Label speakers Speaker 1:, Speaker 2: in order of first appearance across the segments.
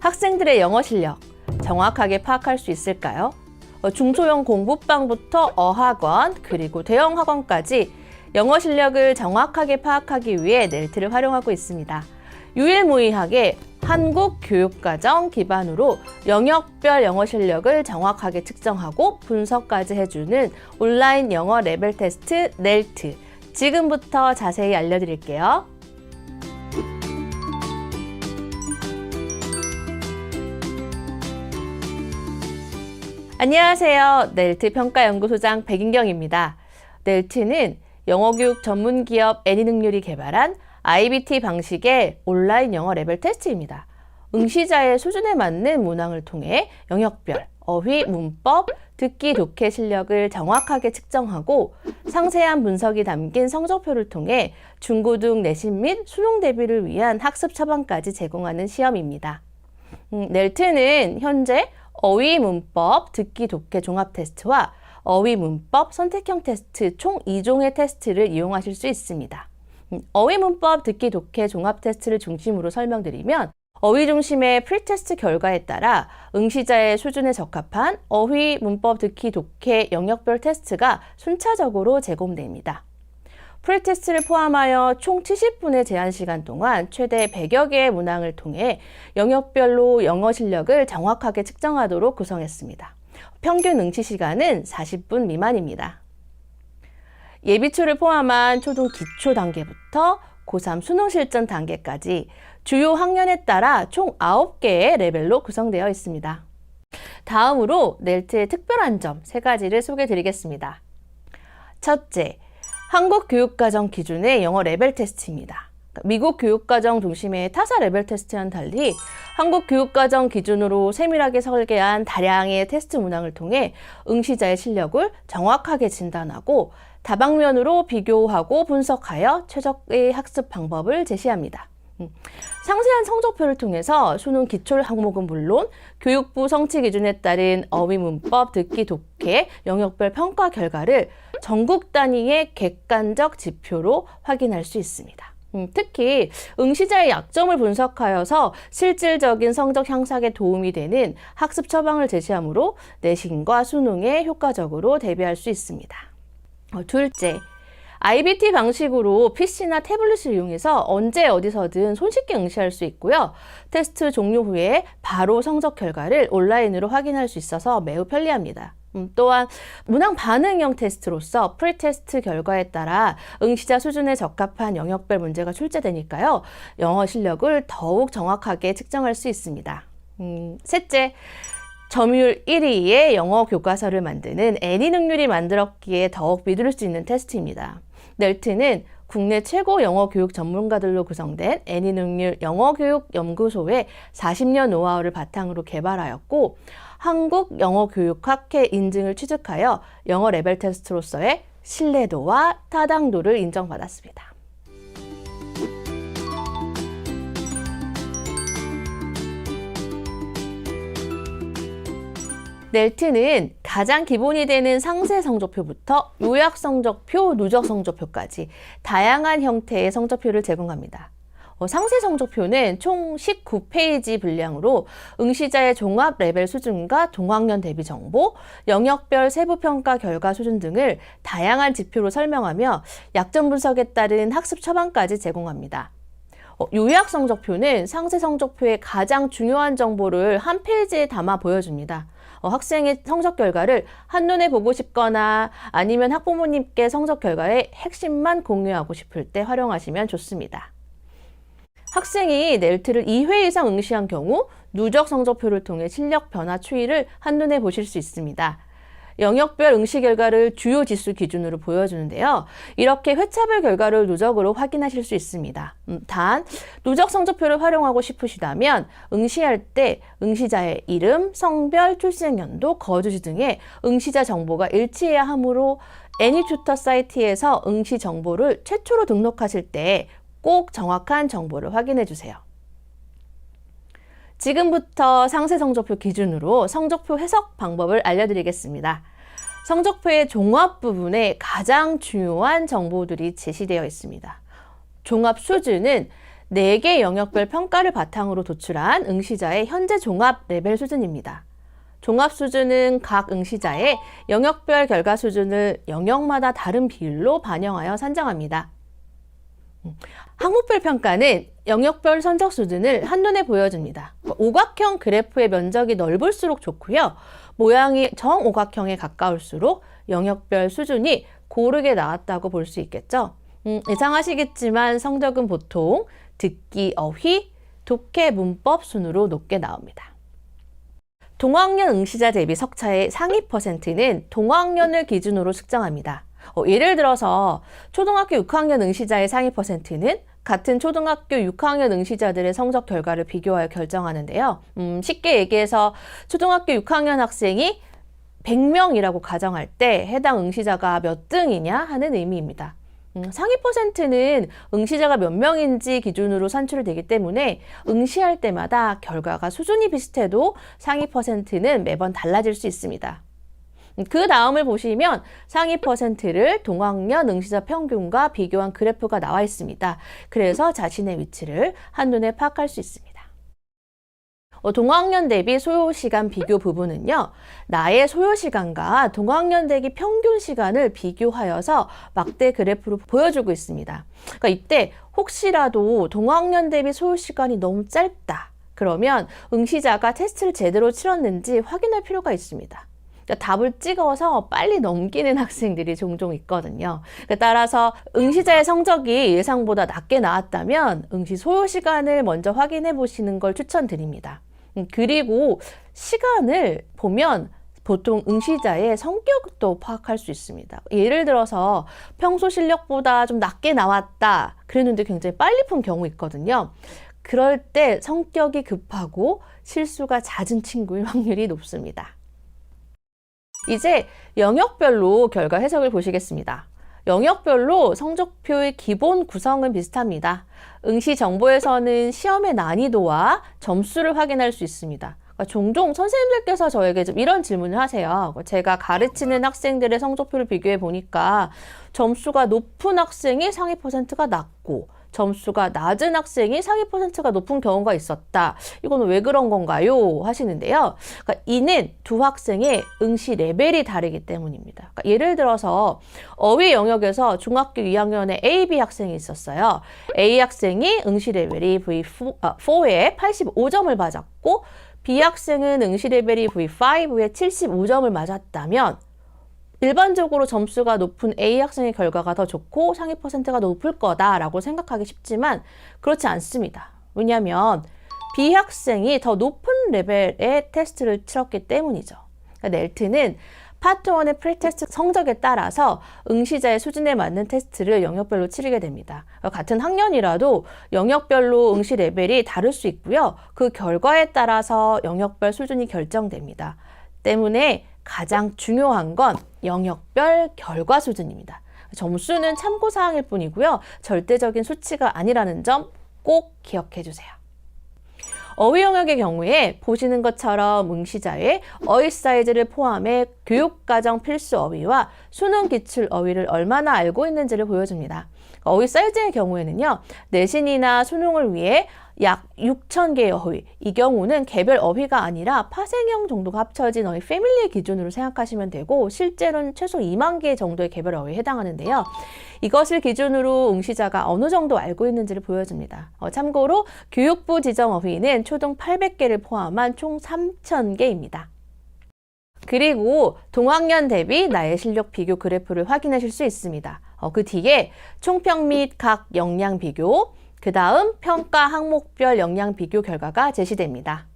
Speaker 1: 학생들의 영어 실력 정확하게 파악할 수 있을까요? 중소형 공부방부터 어학원 그리고 대형 학원까지 영어 실력을 정확하게 파악하기 위해 넬트를 활용하고 있습니다. 유일무이하게 한국교육과정 기반으로 영역별 영어 실력을 정확하게 측정하고 분석까지 해주는 온라인 영어 레벨 테스트 넬트. 지금부터 자세히 알려드릴게요. 안녕하세요. 넬트 평가연구소장 백인경입니다. 넬트는 영어교육 전문기업 애니능률이 개발한 IBT 방식의 온라인 영어 레벨 테스트입니다. 응시자의 수준에 맞는 문항을 통해 영역별, 어휘, 문법, 듣기, 독해 실력을 정확하게 측정하고 상세한 분석이 담긴 성적표를 통해 중고등 내신 및 수능 대비를 위한 학습 처방까지 제공하는 시험입니다. 넬트는 현재 어휘, 문법, 듣기, 독해 종합 테스트와 어휘, 문법, 선택형 테스트 총 2종의 테스트를 이용하실 수 있습니다. 어휘, 문법, 듣기, 독해 종합 테스트를 중심으로 설명드리면 어휘 중심의 프리테스트 결과에 따라 응시자의 수준에 적합한 어휘, 문법, 듣기, 독해 영역별 테스트가 순차적으로 제공됩니다. 프리테스트를 포함하여 총 70분의 제한 시간 동안 최대 100여 개의 문항을 통해 영역별로 영어 실력을 정확하게 측정하도록 구성했습니다. 평균 응시 시간은 40분 미만입니다. 예비초를 포함한 초등 기초 단계부터 고3 수능 실전 단계까지 주요 학년에 따라 총 9개의 레벨로 구성되어 있습니다. 다음으로 넬트의 특별한 점 3가지를 소개해 드리겠습니다. 첫째, 한국 교육과정 기준의 영어 레벨 테스트입니다. 미국 교육과정 중심의 타사 레벨 테스트와는 달리 한국 교육과정 기준으로 세밀하게 설계한 다량의 테스트 문항을 통해 응시자의 실력을 정확하게 진단하고 다방면으로 비교하고 분석하여 최적의 학습 방법을 제시합니다. 상세한 성적표를 통해서 수능 기출 항목은 물론 교육부 성취 기준에 따른 어휘, 문법, 듣기, 독해 영역별 평가 결과를 전국 단위의 객관적 지표로 확인할 수 있습니다. 특히 응시자의 약점을 분석하여서 실질적인 성적 향상에 도움이 되는 학습 처방을 제시하므로 내신과 수능에 효과적으로 대비할 수 있습니다. 둘째, IBT 방식으로 PC나 태블릿을 이용해서 언제 어디서든 손쉽게 응시할 수 있고요. 테스트 종료 후에 바로 성적 결과를 온라인으로 확인할 수 있어서 매우 편리합니다. 또한 문항 반응형 테스트로서 프리테스트 결과에 따라 응시자 수준에 적합한 영역별 문제가 출제되니까요. 영어 실력을 더욱 정확하게 측정할 수 있습니다. 셋째, 점유율 1위의 영어 교과서를 만드는 애니능률이 만들었기에 더욱 믿을 수 있는 테스트입니다. 넬트는 국내 최고 영어 교육 전문가들로 구성된 애니능률 영어교육연구소의 40년 노하우를 바탕으로 개발하였고 한국영어교육학회 인증을 취득하여 영어 레벨 테스트로서의 신뢰도와 타당도를 인정받았습니다. 넬트는 가장 기본이 되는 상세 성적표부터 요약 성적표, 누적 성적표까지 다양한 형태의 성적표를 제공합니다. 상세 성적표는 총 19페이지 분량으로 응시자의 종합 레벨 수준과 동학년 대비 정보, 영역별 세부 평가 결과 수준 등을 다양한 지표로 설명하며 약점 분석에 따른 학습 처방까지 제공합니다. 요약 성적표는 상세 성적표의 가장 중요한 정보를 한 페이지에 담아 보여줍니다. 학생의 성적 결과를 한눈에 보고 싶거나 아니면 학부모님께 성적 결과의 핵심만 공유하고 싶을 때 활용하시면 좋습니다. 학생이 넬트를 2회 이상 응시한 경우 누적 성적표를 통해 실력 변화 추이를 한눈에 보실 수 있습니다. 영역별 응시 결과를 주요 지수 기준으로 보여주는데요. 이렇게 회차별 결과를 누적으로 확인하실 수 있습니다. 단, 누적 성적표를 활용하고 싶으시다면 응시할 때 응시자의 이름, 성별, 출생연도, 거주지 등의 응시자 정보가 일치해야 하므로 애니튜터 사이트에서 응시 정보를 최초로 등록하실 때 꼭 정확한 정보를 확인해 주세요. 지금부터 상세 성적표 기준으로 성적표 해석 방법을 알려드리겠습니다. 성적표의 종합 부분에 가장 중요한 정보들이 제시되어 있습니다. 종합 수준은 4개 영역별 평가를 바탕으로 도출한 응시자의 현재 종합 레벨 수준입니다. 종합 수준은 각 응시자의 영역별 결과 수준을 영역마다 다른 비율로 반영하여 산정합니다. 항목별 평가는 영역별 성적 수준을 한눈에 보여줍니다. 오각형 그래프의 면적이 넓을수록 좋고요. 모양이 정오각형에 가까울수록 영역별 수준이 고르게 나왔다고 볼 수 있겠죠. 예상하시겠지만 성적은 보통 듣기, 어휘, 독해, 문법 순으로 높게 나옵니다. 동학년 응시자 대비 석차의 상위 퍼센트는 동학년을 기준으로 측정합니다. 예를 들어서 초등학교 6학년 응시자의 상위 퍼센트는 같은 초등학교 6학년 응시자들의 성적 결과를 비교하여 결정하는데요. 쉽게 얘기해서 초등학교 6학년 학생이 100명이라고 가정할 때 해당 응시자가 몇 등이냐 하는 의미입니다. 상위 퍼센트는 응시자가 몇 명인지 기준으로 산출되기 때문에 응시할 때마다 결과가 수준이 비슷해도 상위 퍼센트는 매번 달라질 수 있습니다. 그 다음을 보시면 상위 퍼센트를 동학년 응시자 평균과 비교한 그래프가 나와 있습니다. 그래서 자신의 위치를 한눈에 파악할 수 있습니다. 동학년 대비 소요시간 비교 부분은요. 나의 소요시간과 동학년 대비 평균 시간을 비교하여서 막대 그래프로 보여주고 있습니다. 그러니까 이때 혹시라도 동학년 대비 소요시간이 너무 짧다. 그러면 응시자가 테스트를 제대로 치렀는지 확인할 필요가 있습니다. 답을 찍어서 빨리 넘기는 학생들이 종종 있거든요. 따라서 응시자의 성적이 예상보다 낮게 나왔다면 응시 소요 시간을 먼저 확인해 보시는 걸 추천드립니다. 그리고 시간을 보면 보통 응시자의 성격도 파악할 수 있습니다. 예를 들어서 평소 실력보다 좀 낮게 나왔다 그랬는데 굉장히 빨리 푼 경우 있거든요. 그럴 때 성격이 급하고 실수가 잦은 친구일 확률이 높습니다. 이제 영역별로 결과 해석을 보시겠습니다. 영역별로 성적표의 기본 구성은 비슷합니다. 응시 정보에서는 시험의 난이도와 점수를 확인할 수 있습니다. 종종 선생님들께서 저에게 좀 이런 질문을 하세요. 제가 가르치는 학생들의 성적표를 비교해 보니까 점수가 높은 학생이 상위 퍼센트가 낮고 점수가 낮은 학생이 상위 퍼센트가 높은 경우가 있었다. 이거는 왜 그런 건가요? 하시는데요. 그러니까 이는 두 학생의 응시 레벨이 다르기 때문입니다. 그러니까 예를 들어서 어휘 영역에서 중학교 2학년에 A, B 학생이 있었어요. A 학생이 응시 레벨이 V4에 85점을 맞았고 B 학생은 응시 레벨이 V5에 75점을 맞았다면 일반적으로 점수가 높은 A 학생의 결과가 더 좋고 상위 퍼센트가 높을 거다라고 생각하기 쉽지만 그렇지 않습니다. 왜냐하면 B 학생이 더 높은 레벨의 테스트를 치렀기 때문이죠. 그러니까 넬트는 파트 1의 프리테스트 성적에 따라서 응시자의 수준에 맞는 테스트를 영역별로 치르게 됩니다. 같은 학년이라도 영역별로 응시 레벨이 다를 수 있고요. 그 결과에 따라서 영역별 수준이 결정됩니다. 때문에 가장 중요한 건 영역별 결과 수준입니다. 점수는 참고사항일 뿐이고요. 절대적인 수치가 아니라는 점 꼭 기억해 주세요. 어휘 영역의 경우에 보시는 것처럼 응시자의 어휘 사이즈를 포함해 교육과정 필수 어휘와 수능 기출 어휘를 얼마나 알고 있는지를 보여줍니다. 어휘 사이즈의 경우에는요. 내신이나 수능을 위해 약 6,000개의 어휘, 이 경우는 개별 어휘가 아니라 파생형 정도가 합쳐진 어휘 패밀리의 기준으로 생각하시면 되고 실제로는 최소 2만 개 정도의 개별 어휘에 해당하는데요. 이것을 기준으로 응시자가 어느 정도 알고 있는지를 보여줍니다. 참고로 교육부 지정 어휘는 초등 800개를 포함한 총 3,000개입니다. 그리고 동학년 대비 나의 실력 비교 그래프를 확인하실 수 있습니다. 그 뒤에 총평 및 각 역량 비교, 그 다음 평가 항목별 역량 비교 결과가 제시됩니다.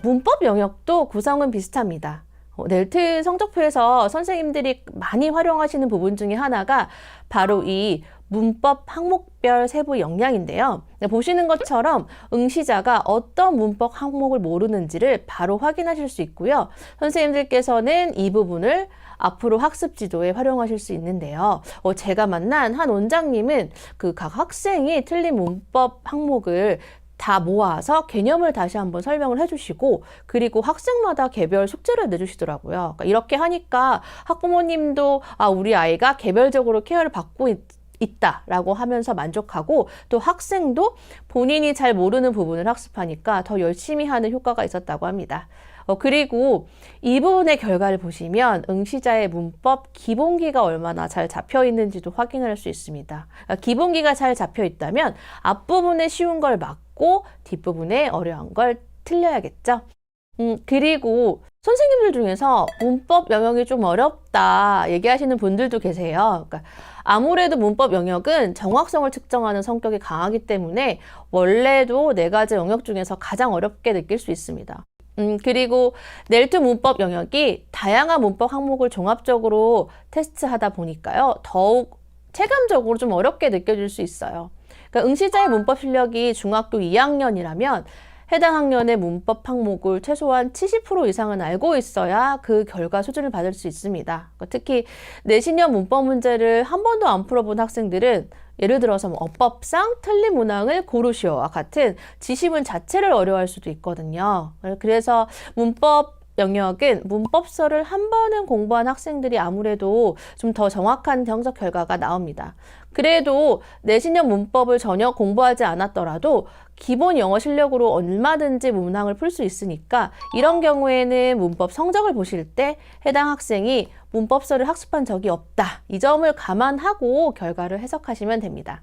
Speaker 1: 문법 영역도 구성은 비슷합니다. 넬트 성적표에서 선생님들이 많이 활용하시는 부분 중에 하나가 바로 이 문법 항목별 세부 역량인데요. 보시는 것처럼 응시자가 어떤 문법 항목을 모르는지를 바로 확인하실 수 있고요. 선생님들께서는 이 부분을 앞으로 학습 지도에 활용하실 수 있는데요. 제가 만난 한 원장님은 그 각 학생이 틀린 문법 항목을 다 모아서 개념을 다시 한번 설명을 해주시고 그리고 학생마다 개별 숙제를 내주시더라고요. 그러니까 이렇게 하니까 학부모님도 우리 아이가 개별적으로 케어를 받고 있다라고 하면서 만족하고 또 학생도 본인이 잘 모르는 부분을 학습하니까 더 열심히 하는 효과가 있었다고 합니다. 그리고 이 부분의 결과를 보시면 응시자의 문법 기본기가 얼마나 잘 잡혀 있는지도 확인할 수 있습니다. 기본기가 잘 잡혀 있다면 앞부분에 쉬운 걸 맞고 뒷부분에 어려운 걸 틀려야겠죠. 그리고 선생님들 중에서 문법 영역이 좀 어렵다 얘기하시는 분들도 계세요. 그러니까 아무래도 문법 영역은 정확성을 측정하는 성격이 강하기 때문에 원래도 4가지 영역 중에서 가장 어렵게 느낄 수 있습니다. 그리고 넬트 문법 영역이 다양한 문법 항목을 종합적으로 테스트하다 보니까요. 더욱 체감적으로 좀 어렵게 느껴질 수 있어요. 그러니까 응시자의 문법 실력이 중학교 2학년이라면 해당 학년의 문법 항목을 최소한 70% 이상은 알고 있어야 그 결과 수준을 받을 수 있습니다. 특히 내신형 문법 문제를 한 번도 안 풀어본 학생들은 예를 들어서 어법상 틀린 문항을 고르시오와 같은 지시문 자체를 어려워할 수도 있거든요. 그래서 문법 영역은 문법서를 한 번은 공부한 학생들이 아무래도 좀 더 정확한 정석 결과가 나옵니다. 그래도 내신형 문법을 전혀 공부하지 않았더라도 기본 영어 실력으로 얼마든지 문항을 풀 수 있으니까 이런 경우에는 문법 성적을 보실 때 해당 학생이 문법서를 학습한 적이 없다. 이 점을 감안하고 결과를 해석하시면 됩니다.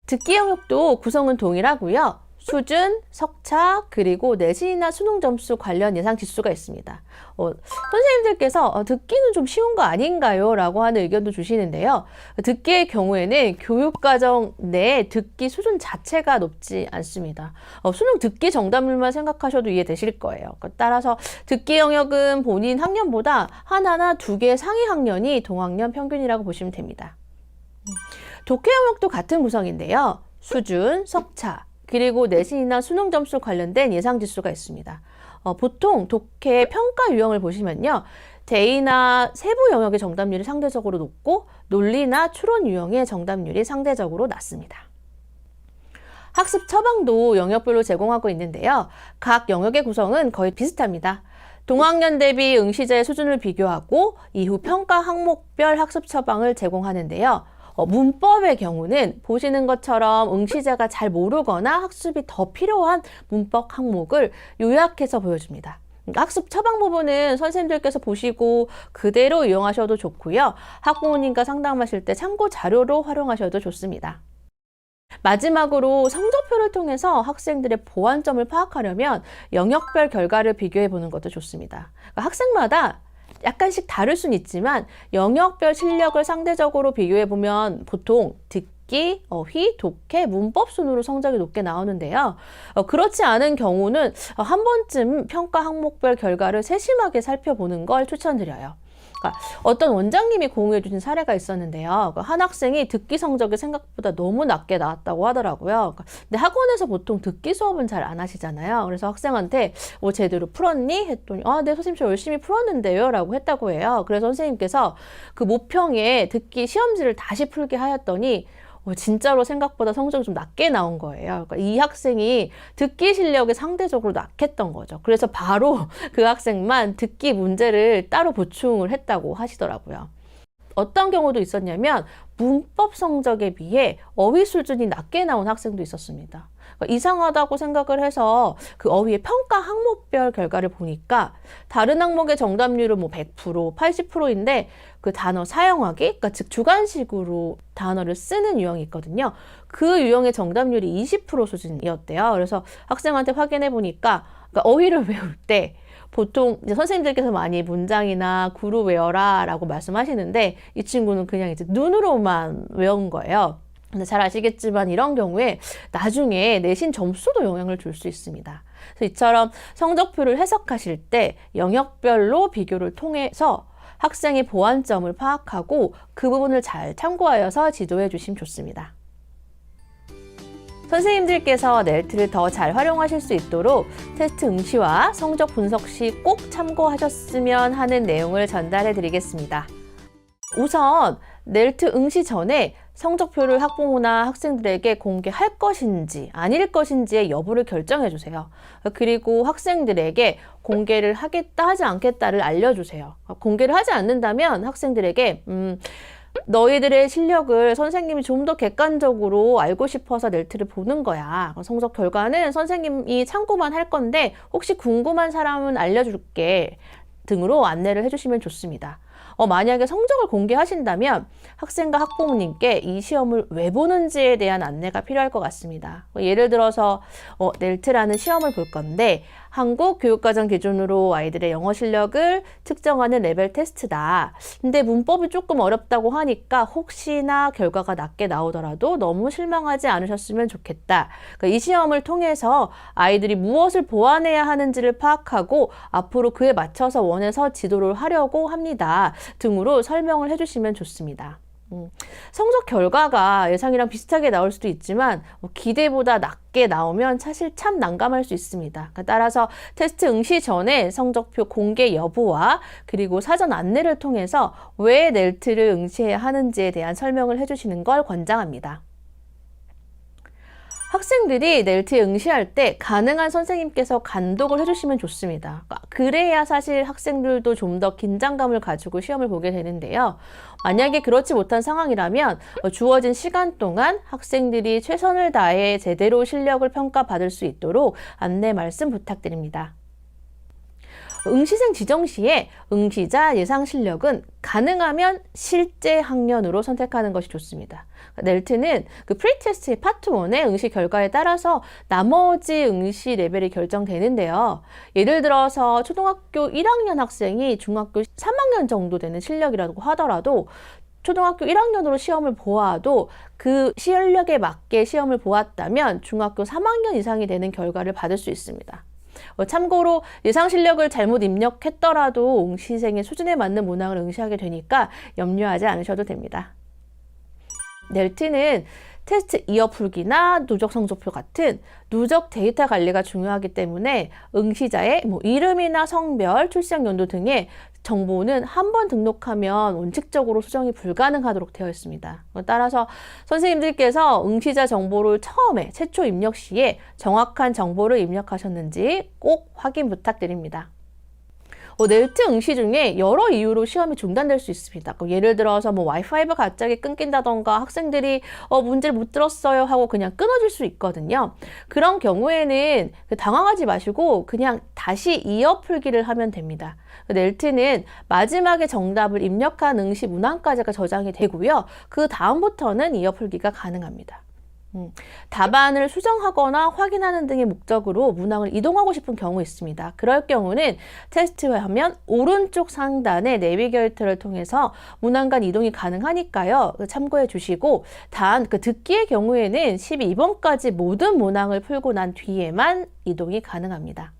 Speaker 1: 듣기 영역도 구성은 동일하고요. 수준, 석차, 그리고 내신이나 수능 점수 관련 예상 지수가 있습니다. 선생님들께서 듣기는 좀 쉬운 거 아닌가요? 라고 하는 의견도 주시는데요. 듣기의 경우에는 교육과정 내 듣기 수준 자체가 높지 않습니다. 수능 듣기 정답률만 생각하셔도 이해되실 거예요. 따라서 듣기 영역은 본인 학년보다 하나나 2개 상위 학년이 동학년 평균이라고 보시면 됩니다. 독해 영역도 같은 구성인데요. 수준, 석차, 그리고 내신이나 수능 점수 관련된 예상 지수가 있습니다. 보통 독해 평가 유형을 보시면요. 대의나 세부 영역의 정답률이 상대적으로 높고 논리나 추론 유형의 정답률이 상대적으로 낮습니다. 학습 처방도 영역별로 제공하고 있는데요. 각 영역의 구성은 거의 비슷합니다. 동학년 대비 응시자의 수준을 비교하고 이후 평가 항목별 학습 처방을 제공하는데요. 문법의 경우는 보시는 것처럼 응시자가 잘 모르거나 학습이 더 필요한 문법 항목을 요약해서 보여줍니다. 학습 처방 부분은 선생님들께서 보시고 그대로 이용하셔도 좋고요. 학부모님과 상담하실 때 참고 자료로 활용하셔도 좋습니다. 마지막으로 성적표를 통해서 학생들의 보완점을 파악하려면 영역별 결과를 비교해 보는 것도 좋습니다. 그러니까 학생마다 약간씩 다를 수는 있지만 영역별 실력을 상대적으로 비교해보면 보통 듣기, 어휘, 독해, 문법 순으로 성적이 높게 나오는데요. 그렇지 않은 경우는 한 번쯤 평가 항목별 결과를 세심하게 살펴보는 걸 추천드려요. 그러니까 어떤 원장님이 공유해 주신 사례가 있었는데요. 한 학생이 듣기 성적이 생각보다 너무 낮게 나왔다고 하더라고요. 근데 학원에서 보통 듣기 수업은 잘 안 하시잖아요. 그래서 학생한테 제대로 풀었니? 했더니 네 선생님 저 열심히 풀었는데요 라고 했다고 해요. 그래서 선생님께서 그 모평에 듣기 시험지를 다시 풀게 하였더니 진짜로 생각보다 성적이 좀 낮게 나온 거예요. 그러니까 이 학생이 듣기 실력이 상대적으로 낙했던 거죠. 그래서 바로 그 학생만 듣기 문제를 따로 보충을 했다고 하시더라고요. 어떤 경우도 있었냐면 문법 성적에 비해 어휘 수준이 낮게 나온 학생도 있었습니다. 그러니까 이상하다고 생각을 해서 그 어휘의 평가 항목별 결과를 보니까 다른 항목의 정답률은 100%, 80%인데 그 단어 사용하기, 그러니까 즉 주관식으로 단어를 쓰는 유형이 있거든요. 그 유형의 정답률이 20% 수준이었대요. 그래서 학생한테 확인해 보니까 그러니까 어휘를 외울 때 보통 이제 선생님들께서 많이 문장이나 구로 외워라 라고 말씀하시는데 이 친구는 그냥 이제 눈으로만 외운 거예요. 근데 잘 아시겠지만 이런 경우에 나중에 내신 점수도 영향을 줄 수 있습니다. 그래서 이처럼 성적표를 해석하실 때 영역별로 비교를 통해서 학생의 보완점을 파악하고 그 부분을 잘 참고하여서 지도해 주시면 좋습니다. 선생님들께서 넬트를 더 잘 활용하실 수 있도록 테스트 응시와 성적 분석 시 꼭 참고하셨으면 하는 내용을 전달해 드리겠습니다. 우선 넬트 응시 전에 성적표를 학부모나 학생들에게 공개할 것인지 아닐 것인지의 여부를 결정해 주세요. 그리고 학생들에게 공개를 하겠다 하지 않겠다를 알려주세요. 공개를 하지 않는다면 학생들에게 너희들의 실력을 선생님이 좀 더 객관적으로 알고 싶어서 넬트를 보는 거야. 성적 결과는 선생님이 참고만 할 건데 혹시 궁금한 사람은 알려줄게 등으로 안내를 해주시면 좋습니다. 만약에 성적을 공개하신다면 학생과 학부모님께 이 시험을 왜 보는지에 대한 안내가 필요할 것 같습니다. 예를 들어서 넬트라는 시험을 볼 건데 한국 교육과정 기준으로 아이들의 영어 실력을 측정하는 레벨 테스트다. 근데 문법이 조금 어렵다고 하니까 혹시나 결과가 낮게 나오더라도 너무 실망하지 않으셨으면 좋겠다. 그러니까 이 시험을 통해서 아이들이 무엇을 보완해야 하는지를 파악하고 앞으로 그에 맞춰서 원해서 지도를 하려고 합니다. 등으로 설명을 해주시면 좋습니다. 성적 결과가 예상이랑 비슷하게 나올 수도 있지만 기대보다 낮게 나오면 사실 참 난감할 수 있습니다. 따라서 테스트 응시 전에 성적표 공개 여부와 그리고 사전 안내를 통해서 왜 넬트를 응시해야 하는지에 대한 설명을 해주시는 걸 권장합니다. 학생들이 넬트에 응시할 때 가능한 선생님께서 간독을 해주시면 좋습니다. 그래야 사실 학생들도 좀 더 긴장감을 가지고 시험을 보게 되는데요. 만약에 그렇지 못한 상황이라면 주어진 시간 동안 학생들이 최선을 다해 제대로 실력을 평가받을 수 있도록 안내 말씀 부탁드립니다. 응시생 지정 시에 응시자 예상 실력은 가능하면 실제 학년으로 선택하는 것이 좋습니다. 넬트는 그 프리테스트의 파트 1의 응시 결과에 따라서 나머지 응시 레벨이 결정되는데요. 예를 들어서 초등학교 1학년 학생이 중학교 3학년 정도 되는 실력이라고 하더라도 초등학교 1학년으로 시험을 보아도 그 실력에 맞게 시험을 보았다면 중학교 3학년 이상이 되는 결과를 받을 수 있습니다. 참고로 예상 실력을 잘못 입력했더라도 응시생의 수준에 맞는 문항을 응시하게 되니까 염려하지 않으셔도 됩니다. 넬트는 테스트 이어풀기나 누적 성적표 같은 누적 데이터 관리가 중요하기 때문에 응시자의 이름이나 성별, 출생 연도 등의 정보는 한 번 등록하면 원칙적으로 수정이 불가능하도록 되어 있습니다. 따라서 선생님들께서 응시자 정보를 처음에 최초 입력 시에 정확한 정보를 입력하셨는지 꼭 확인 부탁드립니다. 넬트 응시 중에 여러 이유로 시험이 중단될 수 있습니다. 예를 들어서 와이파이가 갑자기 끊긴다던가 학생들이 문제를 못 들었어요 하고 그냥 끊어질 수 있거든요. 그런 경우에는 당황하지 마시고 그냥 다시 이어풀기를 하면 됩니다. 넬트는 마지막에 정답을 입력한 응시 문항까지가 저장이 되고요. 그 다음부터는 이어풀기가 가능합니다. 답안을 수정하거나 확인하는 등의 목적으로 문항을 이동하고 싶은 경우 있습니다. 그럴 경우는 테스트 화면 오른쪽 상단의 내비게이터를 통해서 문항 간 이동이 가능하니까요. 참고해 주시고 단 듣기의 경우에는 12번까지 모든 문항을 풀고 난 뒤에만 이동이 가능합니다.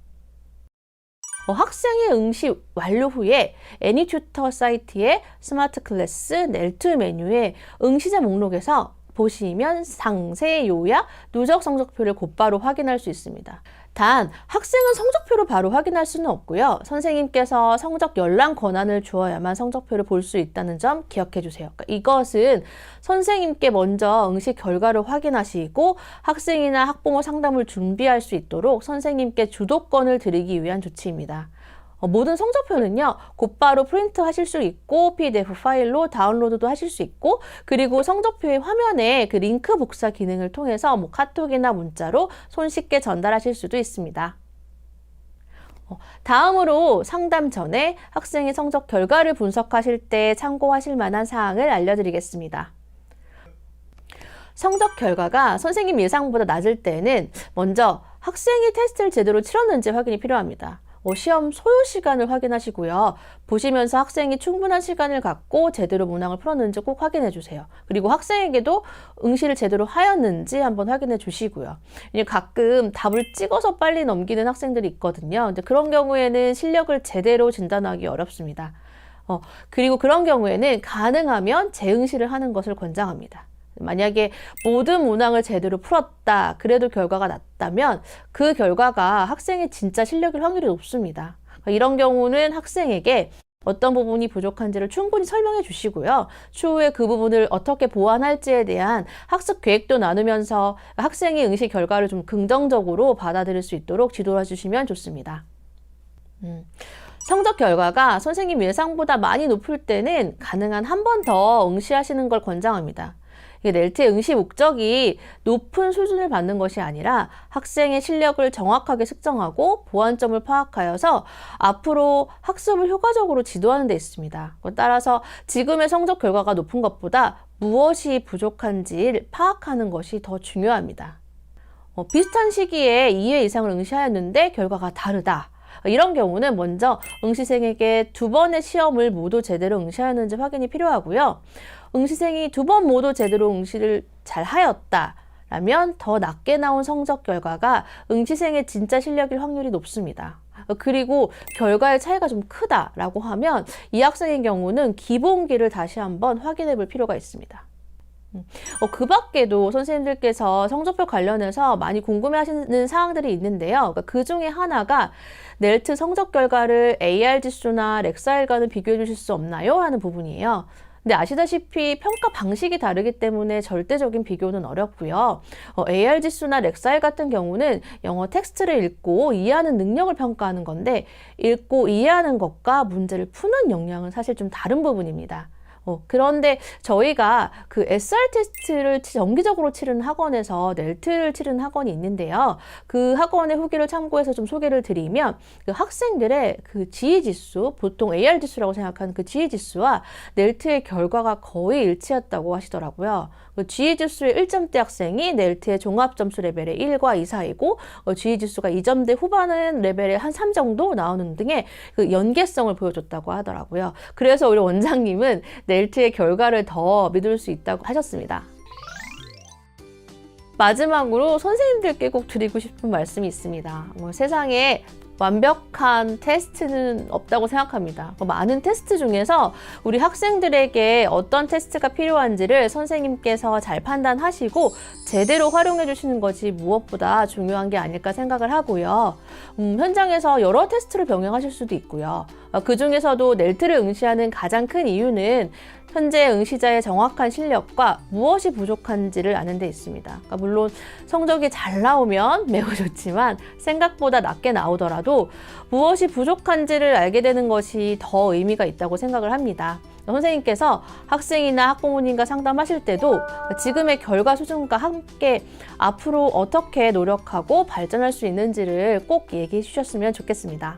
Speaker 1: 학생의 응시 완료 후에 애니튜터 사이트의 스마트 클래스 넬트 메뉴에 응시자 목록에서 보시면 상세, 요약, 누적 성적표를 곧바로 확인할 수 있습니다. 단 학생은 성적표를 바로 확인할 수는 없고요. 선생님께서 성적 열람 권한을 주어야만 성적표를 볼 수 있다는 점 기억해 주세요. 이것은 선생님께 먼저 응시 결과를 확인하시고 학생이나 학부모 상담을 준비할 수 있도록 선생님께 주도권을 드리기 위한 조치입니다. 모든 성적표는요, 곧바로 프린트 하실 수 있고, PDF 파일로 다운로드도 하실 수 있고, 그리고 성적표의 화면에 그 링크 복사 기능을 통해서 카톡이나 문자로 손쉽게 전달하실 수도 있습니다. 다음으로 상담 전에 학생의 성적 결과를 분석하실 때 참고하실 만한 사항을 알려드리겠습니다. 성적 결과가 선생님 예상보다 낮을 때는 먼저 학생이 테스트를 제대로 치렀는지 확인이 필요합니다. 시험 소요 시간을 확인하시고요. 보시면서 학생이 충분한 시간을 갖고 제대로 문항을 풀었는지 꼭 확인해 주세요. 그리고 학생에게도 응시를 제대로 하였는지 한번 확인해 주시고요. 가끔 답을 찍어서 빨리 넘기는 학생들이 있거든요. 그런 경우에는 실력을 제대로 진단하기 어렵습니다. 그리고 그런 경우에는 가능하면 재응시를 하는 것을 권장합니다. 만약에 모든 문항을 제대로 풀었다, 그래도 결과가 낮다면 그 결과가 학생의 진짜 실력일 확률이 높습니다. 이런 경우는 학생에게 어떤 부분이 부족한지를 충분히 설명해 주시고요. 추후에 그 부분을 어떻게 보완할지에 대한 학습 계획도 나누면서 학생의 응시 결과를 좀 긍정적으로 받아들일 수 있도록 지도해 주시면 좋습니다. 성적 결과가 선생님 예상보다 많이 높을 때는 가능한 한 번 더 응시하시는 걸 권장합니다. 넬트의 응시 목적이 높은 수준을 받는 것이 아니라 학생의 실력을 정확하게 측정하고 보완점을 파악하여서 앞으로 학습을 효과적으로 지도하는 데 있습니다. 따라서 지금의 성적 결과가 높은 것보다 무엇이 부족한지를 파악하는 것이 더 중요합니다. 비슷한 시기에 2회 이상을 응시하였는데 결과가 다르다. 이런 경우는 먼저 응시생에게 2번의 시험을 모두 제대로 응시하였는지 확인이 필요하고요. 응시생이 2번 모두 제대로 응시를 잘 하였다라면 더 낮게 나온 성적 결과가 응시생의 진짜 실력일 확률이 높습니다. 그리고 결과의 차이가 좀 크다라고 하면 이 학생의 경우는 기본기를 다시 한번 확인해 볼 필요가 있습니다. 그 밖에도 선생님들께서 성적표 관련해서 많이 궁금해하시는 사항들이 있는데요. 그 중에 하나가 넬트 성적 결과를 AR 지수나 렉사일과는 비교해 주실 수 없나요? 하는 부분이에요. 근데 아시다시피 평가 방식이 다르기 때문에 절대적인 비교는 어렵고요. AR 지수나 렉사일 같은 경우는 영어 텍스트를 읽고 이해하는 능력을 평가하는 건데 읽고 이해하는 것과 문제를 푸는 역량은 사실 좀 다른 부분입니다. 그런데 저희가 그 SR 테스트를 정기적으로 치르는 학원에서 넬트를 치르는 학원이 있는데요. 그 학원의 후기를 참고해서 좀 소개를 드리면 그 학생들의 그 지휘지수, 보통 AR 지수라고 생각하는 그 지휘지수와 넬트의 결과가 거의 일치했다고 하시더라고요. 그 지휘지수의 1점대 학생이 넬트의 종합점수 레벨의 1과 2 사이고 지휘지수가 2점대 후반은 레벨의 한 3 정도 나오는 등의 그 연계성을 보여줬다고 하더라고요. 그래서 우리 원장님은 넬트의 결과를 더 믿을 수 있다고 하셨습니다. 마지막으로 선생님들께 꼭 드리고 싶은 말씀이 있습니다. 세상에 완벽한 테스트는 없다고 생각합니다. 많은 테스트 중에서 우리 학생들에게 어떤 테스트가 필요한지를 선생님께서 잘 판단하시고 제대로 활용해 주시는 것이 무엇보다 중요한 게 아닐까 생각을 하고요. 현장에서 여러 테스트를 병행하실 수도 있고요. 그 중에서도 넬트를 응시하는 가장 큰 이유는 현재 응시자의 정확한 실력과 무엇이 부족한지를 아는 데 있습니다. 물론 성적이 잘 나오면 매우 좋지만 생각보다 낮게 나오더라도 무엇이 부족한지를 알게 되는 것이 더 의미가 있다고 생각을 합니다. 선생님께서 학생이나 학부모님과 상담하실 때도 지금의 결과 수준과 함께 앞으로 어떻게 노력하고 발전할 수 있는지를 꼭 얘기해 주셨으면 좋겠습니다.